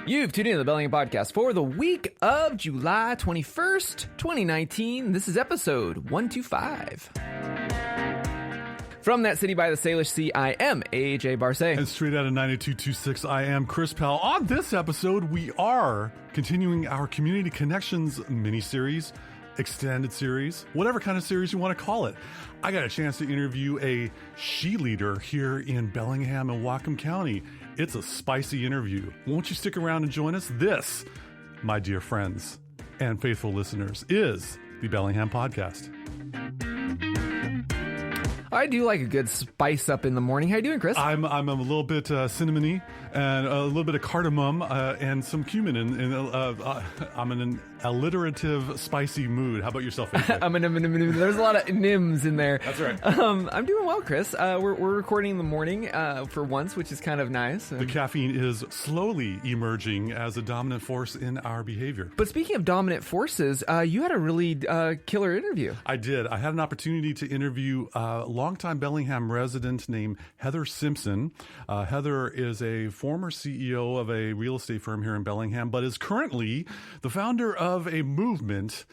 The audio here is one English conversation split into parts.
You've tuned in to the Bellingham podcast for the week of July 21st, 2019. This is episode 125. From that city by the Salish Sea, I am AJ Barcay. And straight out of 9226, I am Chris Pell. On this episode, we are continuing our Community Connections mini-series, extended series, whatever kind of series you want to call it. I got a chance to interview a she leader here in Bellingham and Whatcom County. It's a spicy interview. Won't you stick around and join us? This, my dear friends and faithful listeners, is the Bellingham Podcast. I do like a good spice up in the morning. How you doing, Chris? I'm a little bit cinnamony and a little bit of cardamom and some cumin. I'm in an alliterative, spicy mood. How about yourself, AJ? There's a lot of nims in there. That's right. I'm doing well, Chris. We're recording in the morning for once, which is kind of nice. The caffeine is slowly emerging as a dominant force in our behavior. But speaking of dominant forces, you had a really killer interview. I did. I had an opportunity to interview longtime Bellingham resident named Heather Simpson. Heather is a former CEO of a real estate firm here in Bellingham, but is currently the founder of a movement,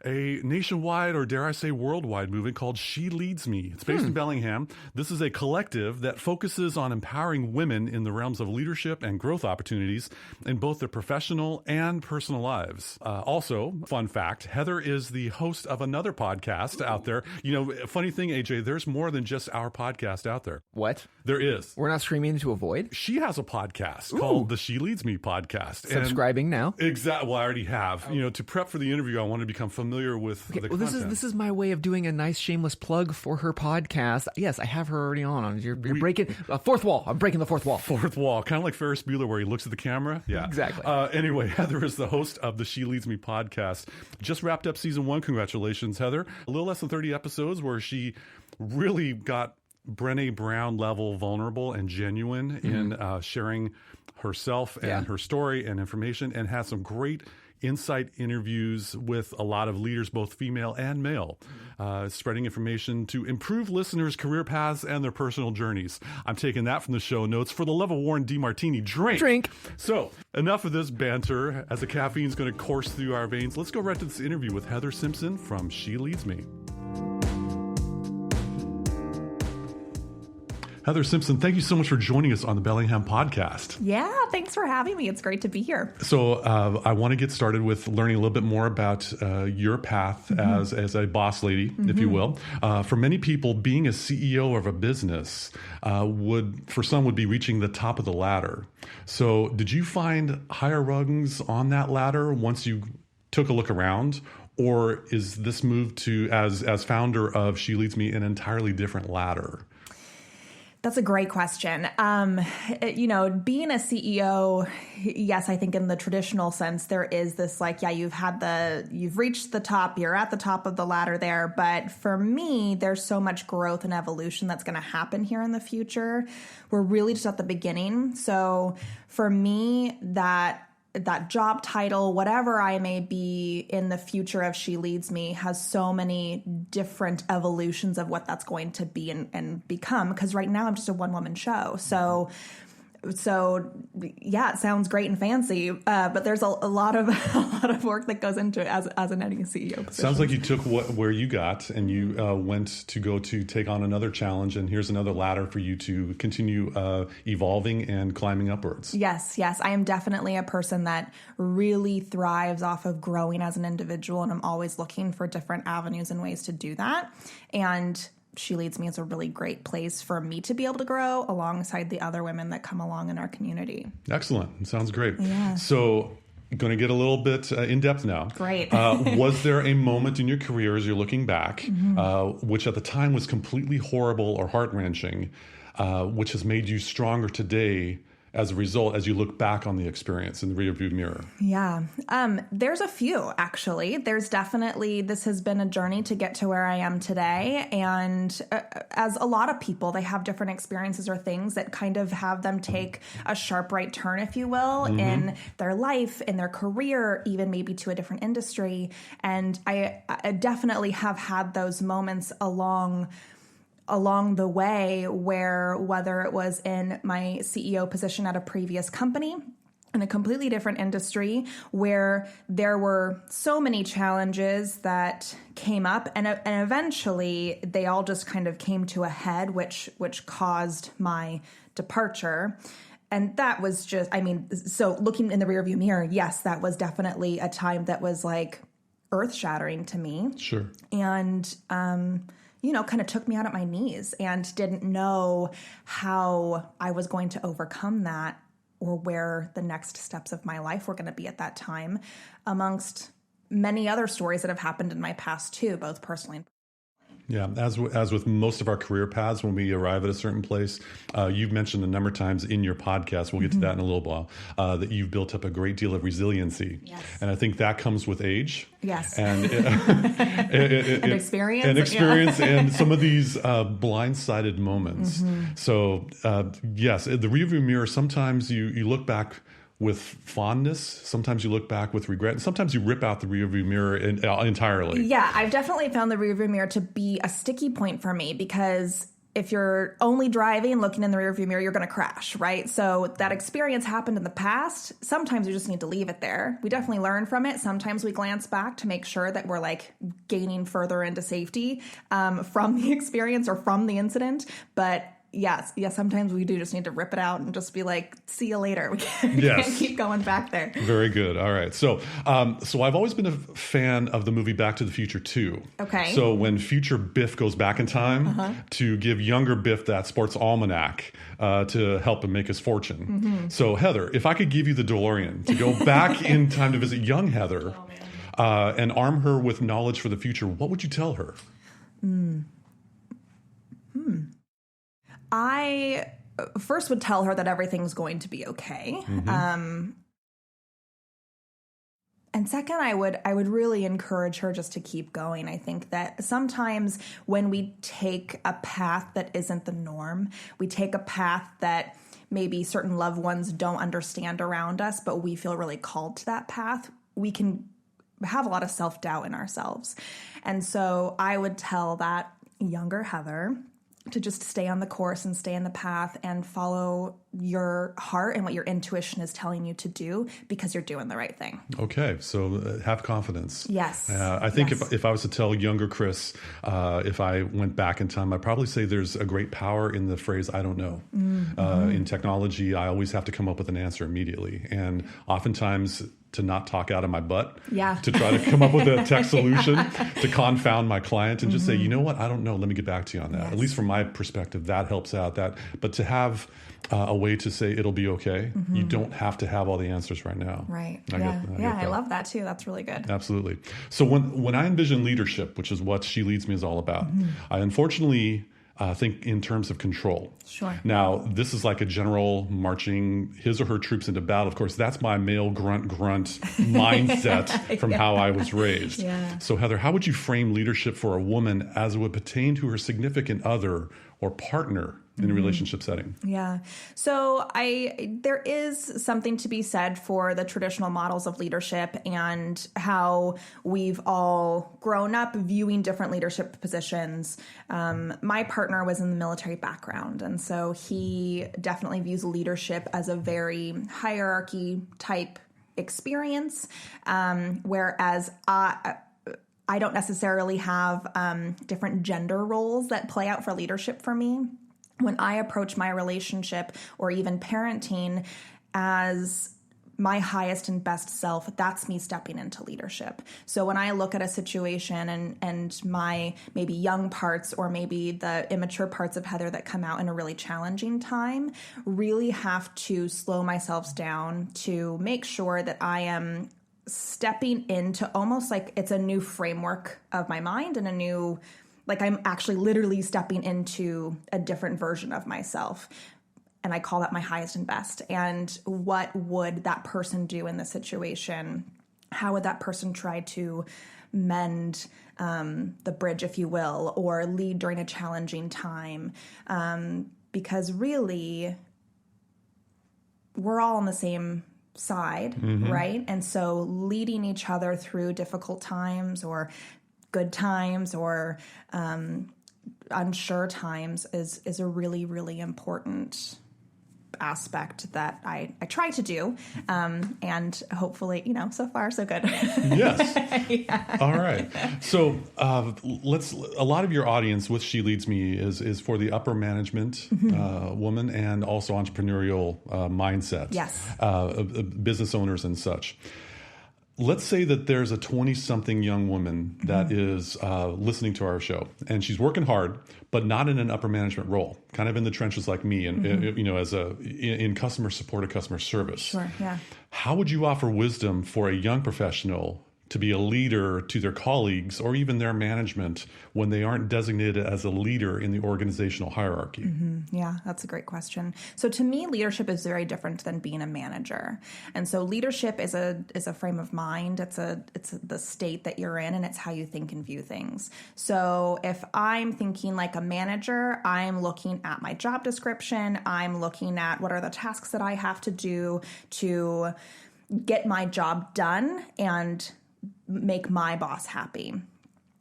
a nationwide, or dare I say worldwide movement called She Leads Me. It's based in Bellingham. This is a collective that focuses on empowering women in the realms of leadership and growth opportunities in both their professional and personal lives. Also, fun fact, Heather is the host of another podcast out there. You know, funny thing, AJ, there's more than just our podcast out there. What? There is. We're not screaming into a void? She has a podcast called the She Leads Me podcast. Subscribing now? Exactly. Well, I already have. You know, to prep for the interview, I wanted to become familiar with the content. This is my way of doing a nice shameless plug for her podcast. Yes, I have her already on. You're breaking fourth wall. I'm breaking the fourth wall. Fourth wall, kind of like Ferris Bueller, where he looks at the camera. Yeah, exactly. Anyway, Heather is the host of the She Leads Me podcast. Just wrapped up season 1. Congratulations, Heather. A little less than 30 episodes where she really got Brené Brown level vulnerable and genuine in sharing herself and her story and information, and has some great insight interviews with a lot of leaders, both female and male, spreading information to improve listeners' career paths and their personal journeys. I'm taking that from the show notes. For the love of Warren D. Martini, drink. So enough of this banter as the caffeine is going to course through our veins. Let's go right to this interview with Heather Simpson from She Leads Me. Heather Simpson, thank you so much for joining us on the Bellingham podcast. Yeah, thanks for having me. It's great to be here. So I want to get started with learning a little bit more about your path as a boss lady, if you will. For many people, being a CEO of a business for some would be reaching the top of the ladder. So did you find higher rungs on that ladder once you took a look around? Or is this move to, as founder of She Leads Me, an entirely different ladder? That's a great question. You know, being a CEO, yes, I think in the traditional sense, there is this you've reached the top, you're at the top of the ladder there. But for me, there's so much growth and evolution that's going to happen here in the future. We're really just at the beginning. So for me, that job title, whatever I may be in the future of She Leads Me, has so many different evolutions of what that's going to be and become. Because right now I'm just a one-woman show. So yeah, it sounds great and fancy, but there's a lot of work that goes into it as an any CEO position. Sounds like you took where you got and you went to go to take on another challenge, and here's another ladder for you to continue evolving and climbing upwards. Yes. I am definitely a person that really thrives off of growing as an individual, and I'm always looking for different avenues and ways to do that. And She Leads Me is a really great place for me to be able to grow alongside the other women that come along in our community. Excellent. Sounds great. Yeah. So going to get a little bit in depth now. Great. Was there a moment in your career as you're looking back, which at the time was completely horrible or heart-wrenching, which has made you stronger today as a result, as you look back on the experience in the rearview mirror? Yeah, there's a few, actually. There's definitely, this has been a journey to get to where I am today. And as a lot of people, they have different experiences or things that kind of have them take a sharp right turn, if you will, in their life, in their career, even maybe to a different industry. And I definitely have had those moments along the way where, whether it was in my CEO position at a previous company, in a completely different industry where there were so many challenges that came up, and eventually they all just kind of came to a head, which caused my departure. And that was just, I mean, so looking in the rearview mirror, yes, that was definitely a time that was like earth shattering to me. Sure. And, kind of took me out at my knees, and didn't know how I was going to overcome that, or where the next steps of my life were going to be at that time, amongst many other stories that have happened in my past too, both personally and yeah, as with most of our career paths, when we arrive at a certain place, you've mentioned a number of times in your podcast, we'll get to that in a little while, that you've built up a great deal of resiliency. Yes. And I think that comes with age. Yes. And, and experience. And experience and some of these blindsided moments. So, yes, the rearview mirror, sometimes you look back with fondness, sometimes you look back with regret, and sometimes you rip out the rearview mirror entirely. Yeah, I've definitely found the rearview mirror to be a sticky point for me, because if you're only driving and looking in the rearview mirror, you're going to crash, right? So that experience happened in the past. Sometimes you just need to leave it there. We definitely learn from it. Sometimes we glance back to make sure that we're like gaining further into safety from the experience or from the incident. But yes, sometimes we do just need to rip it out and just be like, see you later. We can't keep going back there. Very good. All right. So I've always been a fan of the movie Back to the Future 2. Okay. So when future Biff goes back in time to give younger Biff that sports almanac to help him make his fortune. So Heather, if I could give you the DeLorean to go back in time to visit young Heather and arm her with knowledge for the future, what would you tell her? I first would tell her that everything's going to be okay. And second, I would really encourage her just to keep going. I think that sometimes when we take a path that isn't the norm, we take a path that maybe certain loved ones don't understand around us, but we feel really called to that path, we can have a lot of self-doubt in ourselves. And so I would tell that younger Heather to just stay on the course and stay in the path and follow your heart and what your intuition is telling you to do, because you're doing the right thing. Okay. So have confidence. Yes. I think if I was to tell younger Chris, if I went back in time, I'd probably say there's a great power in the phrase, I don't know. In technology, I always have to come up with an answer immediately. And oftentimes, to not talk out of my butt, to try to come up with a tech solution, to confound my client and just say, you know what, I don't know, let me get back to you on that. At least from my perspective, that helps out. But to have a way to say it'll be okay, you don't have to have all the answers right now. Right. I love that too. That's really good. Absolutely. So when I envision leadership, which is what She Leads Me is all about, I unfortunately think in terms of control. Sure. Now, this is like a general marching his or her troops into battle. Of course, that's my male grunt mindset from how I was raised. Yeah. So, Heather, how would you frame leadership for a woman as it would pertain to her significant other or partner in a relationship setting? Yeah. So there is something to be said for the traditional models of leadership and how we've all grown up viewing different leadership positions. My partner was in the military background, and so he definitely views leadership as a very hierarchy type experience, whereas I don't necessarily have different gender roles that play out for leadership for me. When I approach my relationship or even parenting as my highest and best self, that's me stepping into leadership. So when I look at a situation and my maybe young parts or maybe the immature parts of Heather that come out in a really challenging time, really have to slow myself down to make sure that I am stepping into almost like it's a new framework of my mind and a new, like I'm actually literally stepping into a different version of myself. And I call that my highest and best. And what would that person do in this situation? How would that person try to mend the bridge, if you will, or lead during a challenging time? Because really, we're all on the same side, right? And so leading each other through difficult times or good times or unsure times is a really, really important aspect that I try to do. And hopefully, so far so good. Yes. Yeah. All right. So a lot of your audience with She Leads Me is for the upper management woman and also entrepreneurial mindset. Yes. Business owners and such. Let's say that there's a 20-something young woman that is listening to our show, and she's working hard, but not in an upper management role, kind of in the trenches like me, and in customer support or customer service. Sure. Yeah. How would you offer wisdom for a young professional to be a leader to their colleagues or even their management when they aren't designated as a leader in the organizational hierarchy? Yeah, that's a great question. So to me, leadership is very different than being a manager. And so leadership is a frame of mind. It's the state that you're in, and it's how you think and view things. So if I'm thinking like a manager, I'm looking at my job description. I'm looking at what are the tasks that I have to do to get my job done and make my boss happy.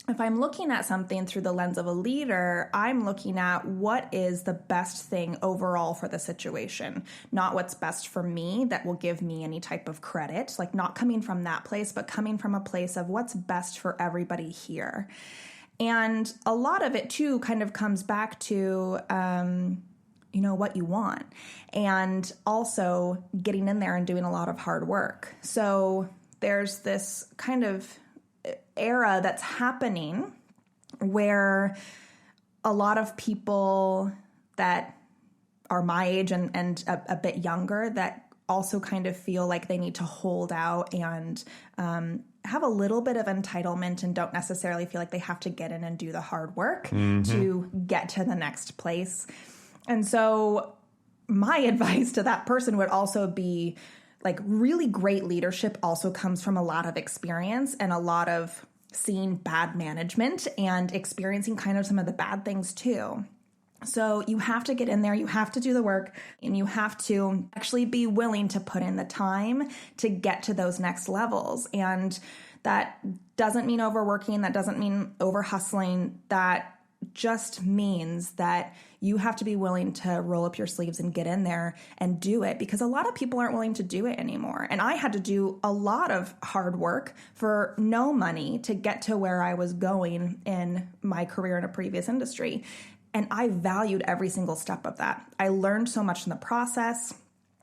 If I'm looking at something through the lens of a leader, I'm looking at what is the best thing overall for the situation, not what's best for me that will give me any type of credit, like not coming from that place, but coming from a place of what's best for everybody here. And a lot of it too kind of comes back to, what you want, and also getting in there and doing a lot of hard work. So there's this kind of era that's happening where a lot of people that are my age and a bit younger that also kind of feel like they need to hold out and have a little bit of entitlement and don't necessarily feel like they have to get in and do the hard work to get to the next place. And so my advice to that person would also be, like, really great leadership also comes from a lot of experience and a lot of seeing bad management and experiencing kind of some of the bad things too. So you have to get in there, you have to do the work, and you have to actually be willing to put in the time to get to those next levels. And that doesn't mean overworking, that doesn't mean over hustling, that just means that you have to be willing to roll up your sleeves and get in there and do it, because a lot of people aren't willing to do it anymore. And I had to do a lot of hard work for no money to get to where I was going in my career in a previous industry. And I valued every single step of that. I learned so much in the process.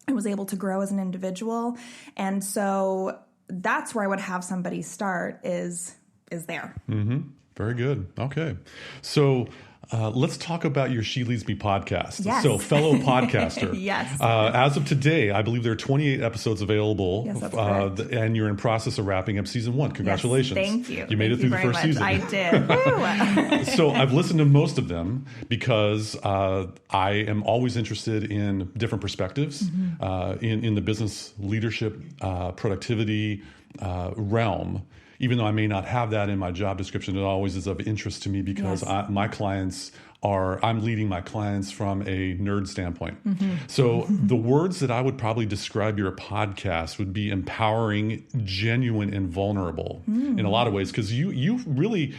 I was able to grow as an individual. And so that's where I would have somebody start is there. Mm-hmm. Very good. Okay. So let's talk about your She Leads Me podcast. Yes. So fellow podcaster. Yes. As of today, I believe there are 28 episodes available. Yes, that's correct. And you're in process of wrapping up season 1. Congratulations. Yes, thank you. You made it through the first season. I did. So I've listened to most of them because I am always interested in different perspectives in the business leadership, productivity realm. Even though I may not have that in my job description, it always is of interest to me because Yes. I'm leading my clients from a nerd standpoint. So the words that I would probably describe your podcast would be empowering, genuine, and vulnerable in a lot of ways, because you really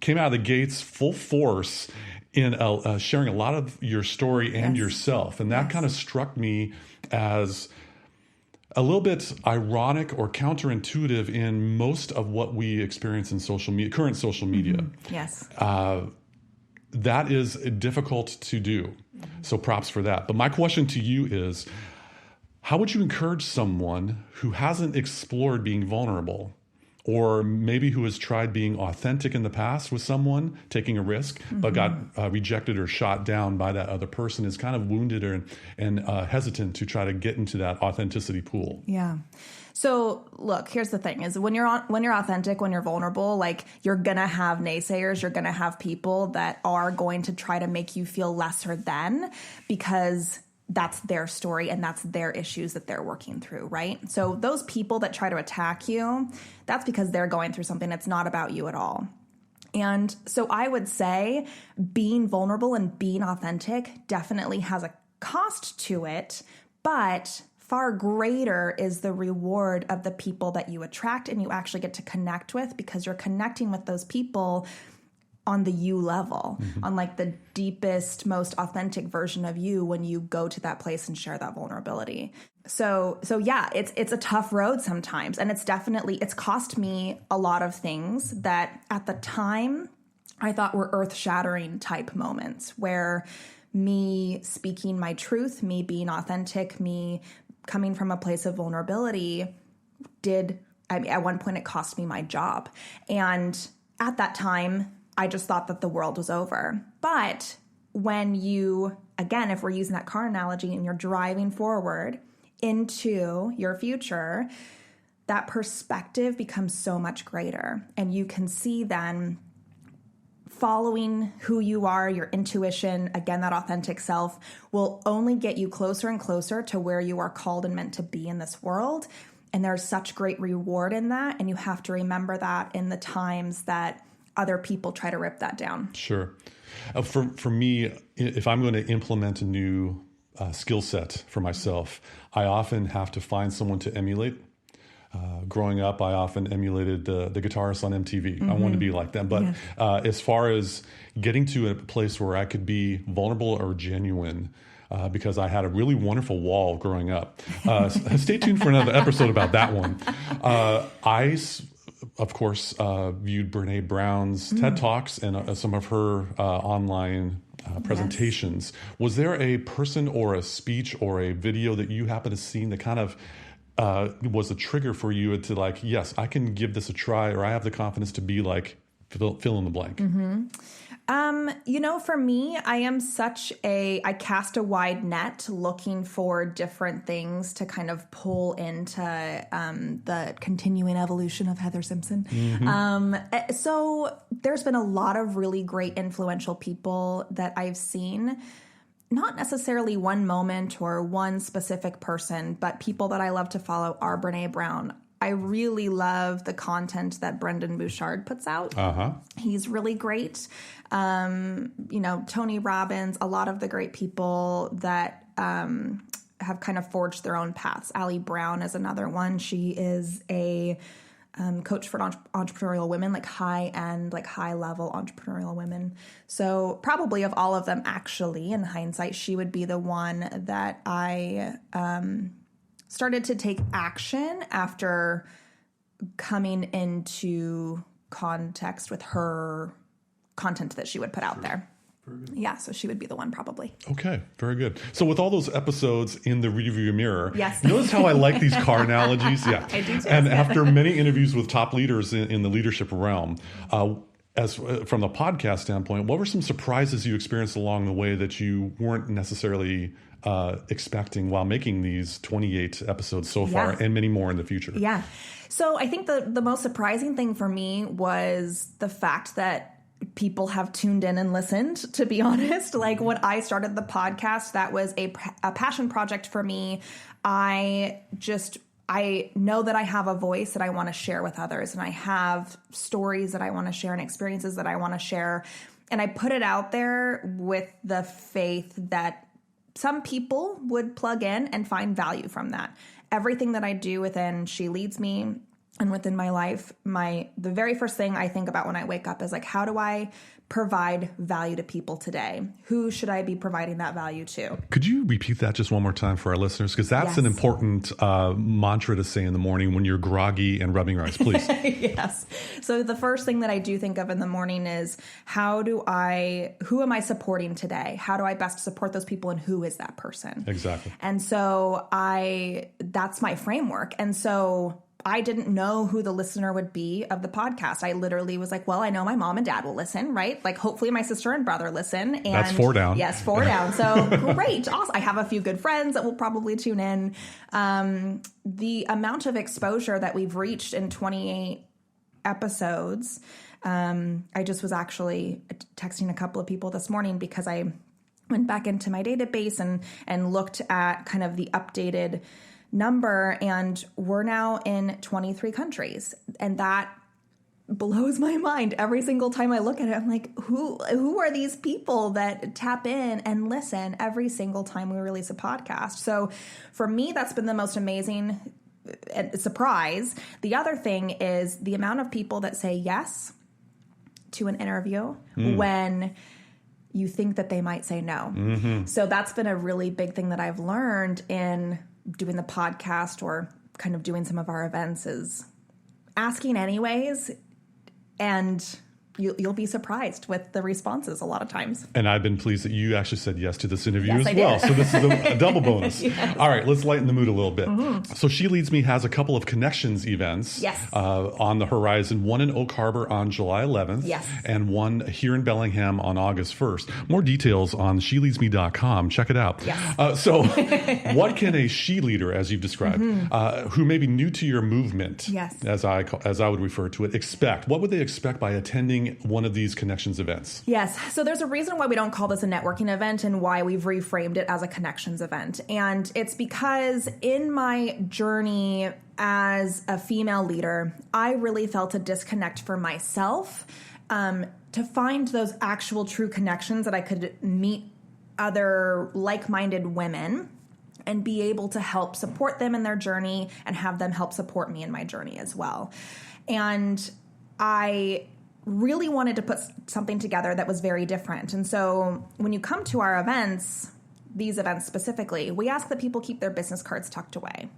came out of the gates full force in sharing a lot of your story and yourself. And that kind of struck me as a little bit ironic or counterintuitive in most of what we experience in social media, current social media. Yes. That is difficult to do. So props for that. But my question to you is, how would you encourage someone who hasn't explored being vulnerable, or maybe who has tried being authentic in the past with someone, taking a risk, but got rejected or shot down by that other person, is kind of wounded and hesitant to try to get into that authenticity pool? Yeah. So look, here's the thing is when you're authentic, when you're vulnerable, like, you're going to have naysayers, you're going to have people that are going to try to make you feel lesser than, because that's their story and that's their issues that they're working through, right? So those people that try to attack you, that's because they're going through something that's not about you at all. And so I would say being vulnerable and being authentic definitely has a cost to it, but far greater is the reward of the people that you attract and you actually get to connect with, because you're connecting with those people on the you level, on like the deepest, most authentic version of you when you go to that place and share that vulnerability. So yeah, it's a tough road sometimes. And it's cost me a lot of things that at the time I thought were earth-shattering type moments, where me speaking my truth, me being authentic, me coming from a place of vulnerability at one point it cost me my job. And at that time, I just thought that the world was over. But when you, again, if we're using that car analogy and you're driving forward into your future, that perspective becomes so much greater. And you can see then following who you are, your intuition, again, that authentic self will only get you closer and closer to where you are called and meant to be in this world. And there's such great reward in that. And you have to remember that in the times that other people try to rip that down. Sure. For me, if I'm going to implement a new skill set for myself, I often have to find someone to emulate. Growing up, I often emulated the guitarists on MTV. I wanted to be like them. But as far as getting to a place where I could be vulnerable or genuine, because I had a really wonderful wall growing up. Stay tuned for another episode about that one. I, of course, viewed Brene Brown's TED Talks and some of her online presentations. Yes. Was there a person or a speech or a video that you happened to see that kind of was a trigger for you to like, yes, I can give this a try, or I have the confidence to be like, fill in the blank? For me, I cast a wide net looking for different things to kind of pull into the continuing evolution of Heather Simpson. So there's been a lot of really great influential people that I've seen. Not necessarily one moment or one specific person, but people that I love to follow are Brene Brown. I really love the content that Brendan Bouchard puts out. He's really great. Tony Robbins, a lot of the great people that have kind of forged their own paths. Allie Brown is another one. She is a coach for entrepreneurial women, like high-end, like high-level entrepreneurial women. So probably of all of them, actually, in hindsight, she would be the one that I started to take action after coming into context with her content that she would put out there. Yeah, so she would be the one probably. Okay, very good. So with all those episodes in the rearview mirror, yes. Notice how I like these car analogies? Yeah. I do too. And after many interviews with top leaders in the leadership realm, as from the podcast standpoint, what were some surprises you experienced along the way that you weren't necessarily expecting while making these 28 episodes so far, and many more in the future? Yeah. So I think the most surprising thing for me was the fact that people have tuned in and listened, to be honest. Like when I started the podcast, that was a passion project for me. I know that I have a voice that I want to share with others, and I have stories that I want to share and experiences that I want to share. And I put it out there with the faith that some people would plug in and find value from that. Everything that I do within She Leads Me and within my life, the very first thing I think about when I wake up is like, how do I provide value to people today? Who should I be providing that value to? Could you repeat that just one more time for our listeners? Because that's an important mantra to say in the morning when you're groggy and rubbing your eyes, please. Yes. So the first thing that I do think of in the morning is who am I supporting today? How do I best support those people, and who is that person? Exactly. And so that's my framework. And so I didn't know who the listener would be of the podcast. I literally was like, well, I know my mom and dad will listen, right? Like hopefully my sister and brother listen. And that's 4 down. Yes, 4 down. So great. Awesome. I have a few good friends that will probably tune in. The amount of exposure that we've reached in 28 episodes. I just was actually texting a couple of people this morning because I went back into my database and looked at kind of the updated number, and we're now in 23 countries. And that blows my mind every single time I look at it. I'm like, who are these people that tap in and listen every single time we release a podcast? So for me, that's been the most amazing surprise. The other thing is the amount of people that say yes to an interview when you think that they might say no. So that's been a really big thing that I've learned in doing the podcast or kind of doing some of our events is asking anyways, and you'll be surprised with the responses a lot of times. And I've been pleased that you actually said yes to this interview Yes, as I well. did. So this is a double bonus. Yes. All right, let's lighten the mood a little bit. So She Leads Me has a couple of connections events on the horizon, one in Oak Harbor on July 11th and one here in Bellingham on August 1st. More details on sheleadsme.com. Check it out. So what can a she leader, as you've described, who may be new to your movement, as I would refer to it, expect? What would they expect by attending one of these connections events? Yes. So there's a reason why we don't call this a networking event and why we've reframed it as a connections event. And it's because in my journey as a female leader, I really felt a disconnect for myself to find those actual true connections that I could meet other like-minded women and be able to help support them in their journey and have them help support me in my journey as well. And I really wanted to put something together that was very different. And so when you come to our events, these events specifically, we ask that people keep their business cards tucked away.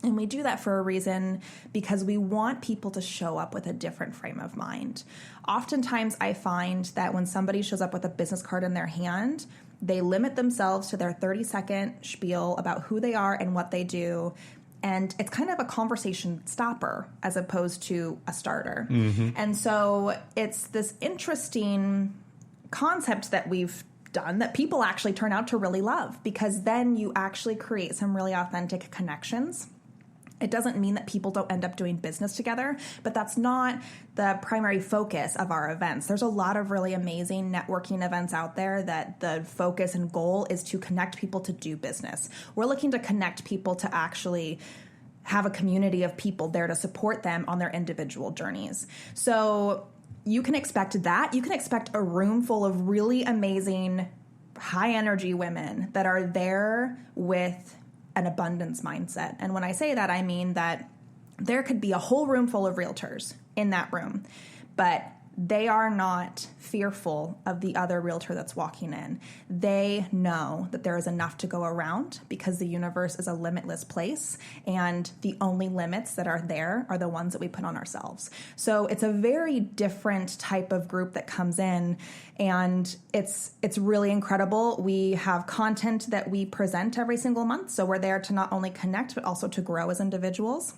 And we do that for a reason because we want people to show up with a different frame of mind. Oftentimes I find that when somebody shows up with a business card in their hand, they limit themselves to their 30-second spiel about who they are and what they do. And it's kind of a conversation stopper as opposed to a starter. And so it's this interesting concept that we've done that people actually turn out to really love, because then you actually create some really authentic connections. It doesn't mean that people don't end up doing business together, but that's not the primary focus of our events. There's a lot of really amazing networking events out there that the focus and goal is to connect people to do business. We're looking to connect people to actually have a community of people there to support them on their individual journeys. So you can expect that. You can expect a room full of really amazing, high energy women that are there with an abundance mindset. And when I say that, I mean that there could be a whole room full of realtors in that room, but they are not fearful of the other realtor that's walking in. They know that there is enough to go around because the universe is a limitless place, and the only limits that are there are the ones that we put on ourselves. So it's a very different type of group that comes in, and it's really incredible. We have content that we present every single month, so we're there to not only connect, but also to grow as individuals.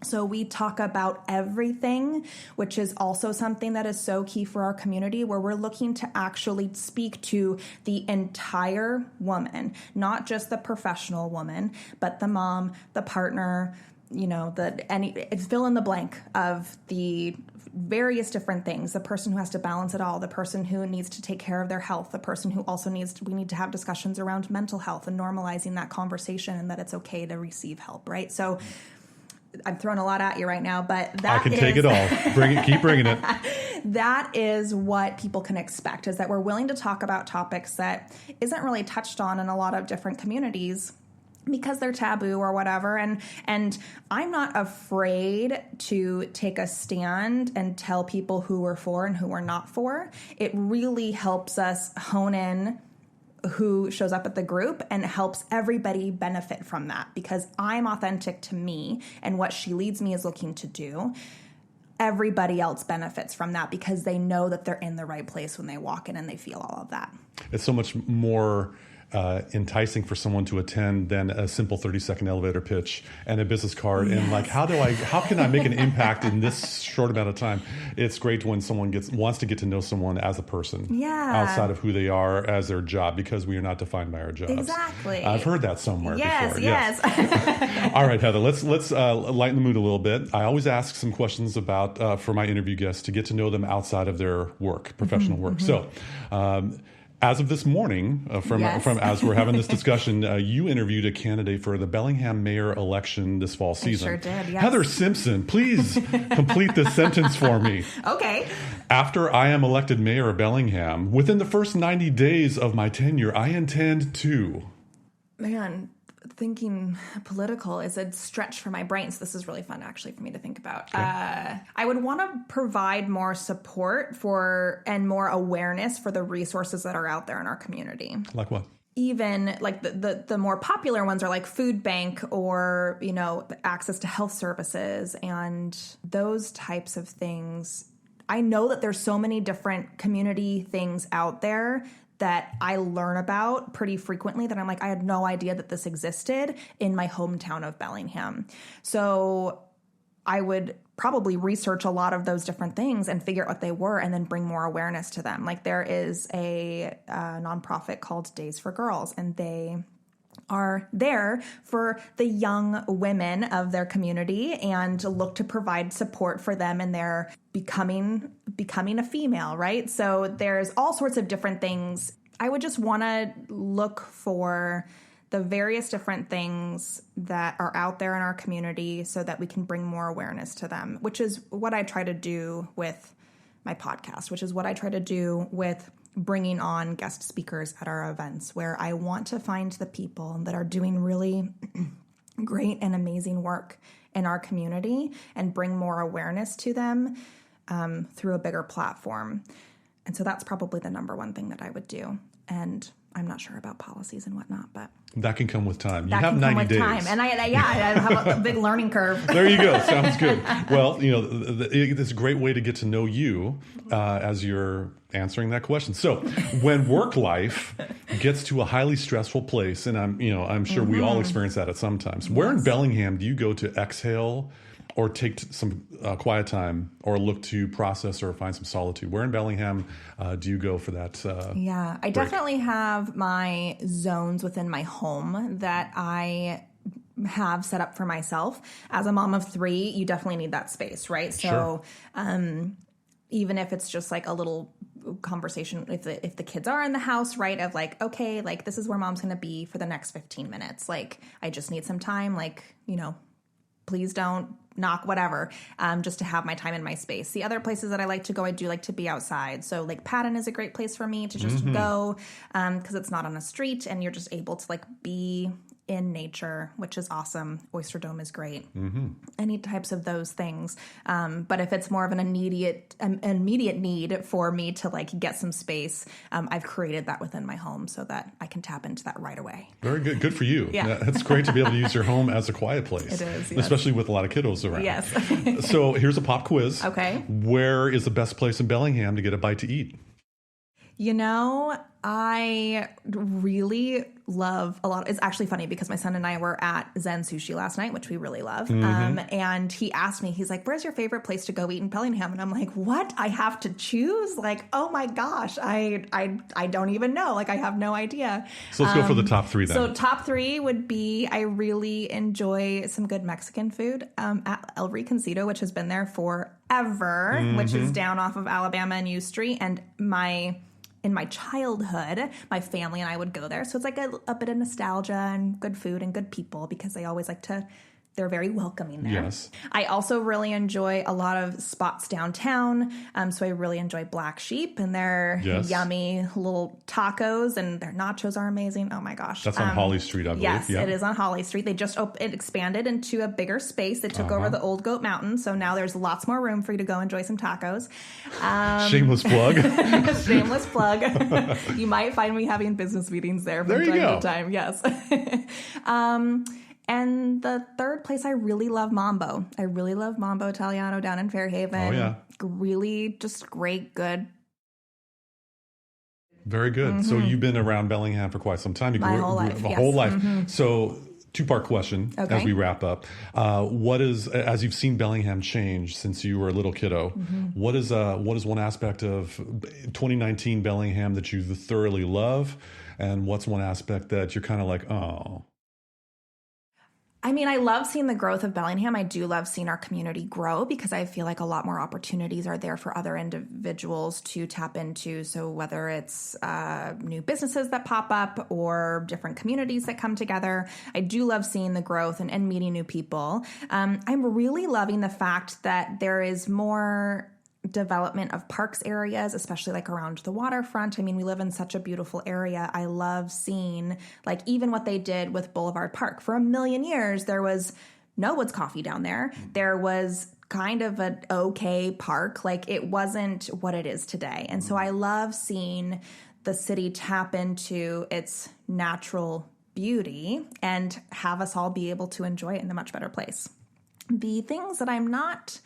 So we talk about everything, which is also something that is so key for our community, where we're looking to actually speak to the entire woman, not just the professional woman, but the mom, the partner, it's fill in the blank of the various different things. The person who has to balance it all, the person who needs to take care of their health, the person who also we need to have discussions around mental health and normalizing that conversation and that it's okay to receive help, right? So I'm throwing a lot at you right now, but that I can take it all. Keep bringing it. That is what people can expect, is that we're willing to talk about topics that isn't really touched on in a lot of different communities because they're taboo or whatever. And I'm not afraid to take a stand and tell people who we're for and who we're not for. It really helps us hone in who shows up at the group and helps everybody benefit from that, because I'm authentic to me and what She Leads Me is looking to do. Everybody else benefits from that because they know that they're in the right place when they walk in and they feel all of that. It's so much more enticing for someone to attend than a simple 30-second elevator pitch and a business card. Yes. And how can I make an impact in this short amount of time? It's great when someone wants to get to know someone as a person outside of who they are as their job, because we are not defined by our jobs. Exactly. I've heard that somewhere before. Yes. All right, Heather, let's lighten the mood a little bit. I always ask some questions about for my interview guests to get to know them outside of their work, professional work. So, as of this morning, from as we're having this discussion, you interviewed a candidate for the Bellingham mayor election this fall season. I sure did, yes. Heather Simpson, please complete this sentence for me. Okay. After I am elected mayor of Bellingham, within the first 90 days of my tenure, I intend to... Man, thinking political is a stretch for my brain. So this is really fun actually for me to think about. Okay. I would want to provide more support for and more awareness for the resources that are out there in our community. Like what? Even like the more popular ones are like food bank or, you know, access to health services and those types of things. I know that there's so many different community things out there that I learn about pretty frequently that I'm like, I had no idea that this existed in my hometown of Bellingham. So I would probably research a lot of those different things and figure out what they were and then bring more awareness to them. Like there is a nonprofit called Days for Girls, and they are there for the young women of their community and look to provide support for them in their becoming a female, right? So there's all sorts of different things. I would just want to look for the various different things that are out there in our community so that we can bring more awareness to them, which is what I try to do with my podcast, which is what I try to do with bringing on guest speakers at our events, where I want to find the people that are doing really great and amazing work in our community and bring more awareness to them through a bigger platform. And so that's probably the number one thing that I would do. And I'm not sure about policies and whatnot, but that can come with time. You that have can 90 come with days. Time. And I have a big learning curve. There you go. Sounds good. Well, you know, it's a great way to get to know you as you're answering that question. So when work life gets to a highly stressful place, and I'm sure we all experience that at some times. Where in Bellingham do you go to exhale or take some quiet time or look to process or find some solitude? Where in Bellingham do you go for that? I definitely have my zones within my home that I have set up for myself. As a mom of 3, you definitely need that space, right? Sure. So even if it's just like a little conversation, if the kids are in the house, right, of like, okay, like this is where mom's going to be for the next 15 minutes. Like I just need some time, like, you know, please don't knock, whatever, just to have my time in my space. The other places that I like to go, I do like to be outside. So like Patton is a great place for me to just go because it's not on a street and you're just able to like be in nature, which is awesome. Oyster Dome is great. Any types of those things. But if it's more of an immediate need for me to like get some space, I've created that within my home so that I can tap into that right away. Very good. Good for you. Yeah. It's great to be able to use your home as a quiet place. It is, yes. Especially with a lot of kiddos around. Yes. So here's a pop quiz. Okay. Where is the best place in Bellingham to get a bite to eat? You know, I really love a lot. It's actually funny because my son and I were at Zen Sushi last night, which we really love. And he asked me, he's like, where's your favorite place to go eat in Bellingham? And I'm like, what? I have to choose? Like, oh my gosh, I don't even know. Like, I have no idea. So let's go for the top 3 then. So top 3 would be, I really enjoy some good Mexican food at El Reconcito, which has been there forever, which is down off of Alabama and U Street. And in my childhood, my family and I would go there. So it's like a bit of nostalgia and good food and good people because they always they're very welcoming there. Yes. I also really enjoy a lot of spots downtown. So I really enjoy Black Sheep and their yummy little tacos, and their nachos are amazing. Oh my gosh. That's on Holly Street, I believe. Yes, it is on Holly Street. They just it expanded into a bigger space. They took over the old Goat Mountain. So now there's lots more room for you to go enjoy some tacos. Shameless plug. Shameless plug. You might find me having business meetings there from time to time. Yes. And the third place, I really love Mambo. I really love Mambo Italiano down in Fairhaven. Oh, yeah. Really just great, good. Very good. So you've been around Bellingham for quite some time. My whole life, yes. Whole life. So 2-part question as we wrap up. What is, as you've seen Bellingham change since you were a little kiddo, what is one aspect of 2019 Bellingham that you thoroughly love? And what's one aspect that you're kind of like, oh? I mean, I love seeing the growth of Bellingham. I do love seeing our community grow because I feel like a lot more opportunities are there for other individuals to tap into. So whether it's new businesses that pop up or different communities that come together, I do love seeing the growth and meeting new people. I'm really loving the fact that there is more development of parks areas, especially like around the waterfront. I mean, we live in such a beautiful area. I love seeing like even what they did with Boulevard Park. For a million years, there was no Woods Coffee down there. There was kind of an okay park. Like it wasn't what it is today. And so I love seeing the city tap into its natural beauty and have us all be able to enjoy it in a much better place. The things that I'm not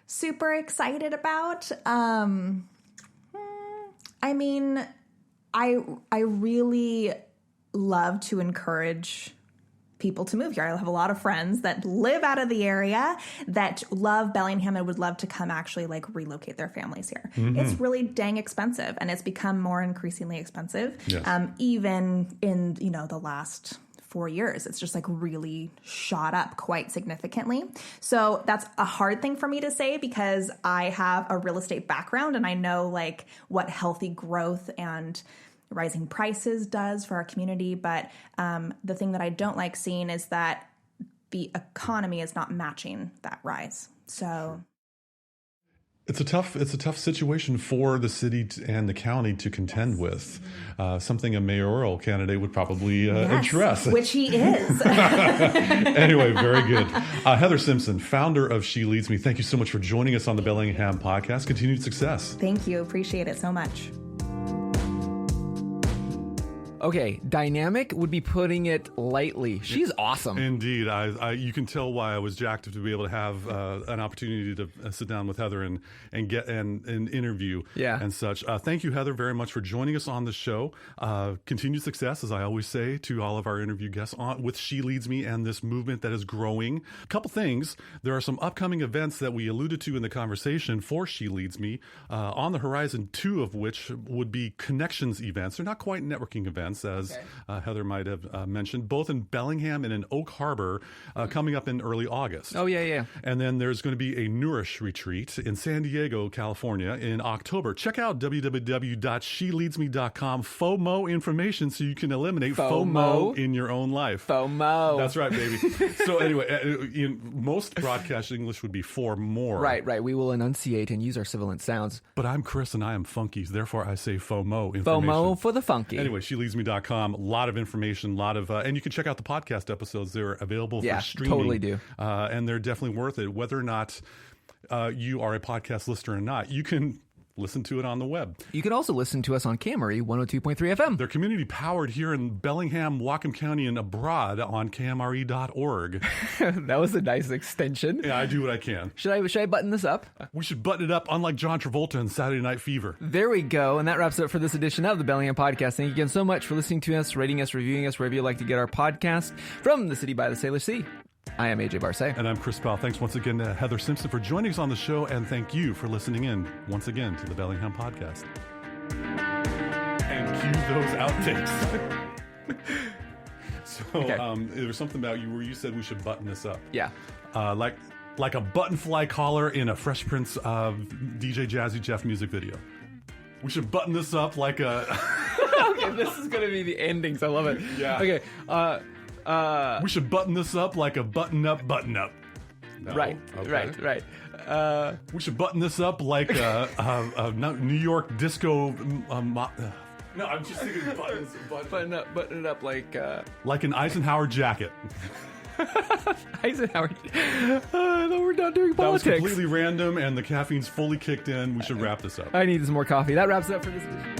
super excited about, I mean, I really love to encourage people to move here. I have a lot of friends that live out of the area that love Bellingham and would love to come actually like relocate their families here. It's really dang expensive, and it's become more increasingly expensive. Yes. Even in, the last 4 years, it's just like really shot up quite significantly. So that's a hard thing for me to say because I have a real estate background and I know like what healthy growth and rising prices does for our community. But the thing that I don't like seeing is that the economy is not matching that rise. So it's a tough situation for the city and the county to contend with. Something a mayoral candidate would probably address. Which he is. Anyway, very good. Heather Simpson, founder of She Leads Me. Thank you so much for joining us on the Bellingham podcast. Continued success. Thank you. Appreciate it so much. Okay, dynamic would be putting it lightly. She's awesome. Indeed. You can tell why I was jacked to be able to have an opportunity to sit down with Heather and get an interview and such. Thank you, Heather, very much for joining us on the show. Continued success, as I always say to all of our interview guests, with She Leads Me and this movement that is growing. A couple things. There are some upcoming events that we alluded to in the conversation for She Leads Me on the horizon, 2 of which would be connections events. They're not quite networking events, as Heather might have mentioned, both in Bellingham and in Oak Harbor, coming up in early August. Oh, yeah. And then there's going to be a Nourish retreat in San Diego, California in October. Check out www.sheleadsme.com. FOMO information so you can eliminate FOMO in your own life. FOMO. That's right, baby. So anyway, most broadcast English would be for more. Right. We will enunciate and use our sibilant sounds. But I'm Chris and I am funky, therefore I say FOMO information. FOMO for the funky. Anyway, sheleadsme.com, a lot of information, and you can check out the podcast episodes. They're available for streaming. Totally do. And they're definitely worth it. Whether or not you are a podcast listener or not, you can listen to it on the web. You can also listen to us on KMRE 102.3 FM. They're community powered here in Bellingham, Whatcom County, and abroad on KMRE.org. That was a nice extension. Yeah, I do what I can. Should I button this up? We should button it up, unlike John Travolta in Saturday Night Fever. There we go. And that wraps it up for this edition of the Bellingham Podcast. Thank you again so much for listening to us, rating us, reviewing us, wherever you like to get our podcast from the city by the Sailor Sea. I am AJ Barce. And I'm Chris Powell. Thanks once again to Heather Simpson for joining us on the show, and thank you for listening in once again to the Bellingham Podcast. And cue those outtakes. There was something about you where you said we should button this up. Yeah. Like a button fly collar in a Fresh Prince of DJ Jazzy Jeff music video. We should button this up like a... Okay, this is going to be the endings. I love it. Yeah. Okay. We should button this up like a button-up button-up. No. Right. We should button this up like a New York disco... no, I'm just thinking buttons. Button it up like an Eisenhower jacket. Eisenhower. I thought we're not doing politics. That was completely random, and the caffeine's fully kicked in. We should wrap this up. I need some more coffee. That wraps it up for this edition.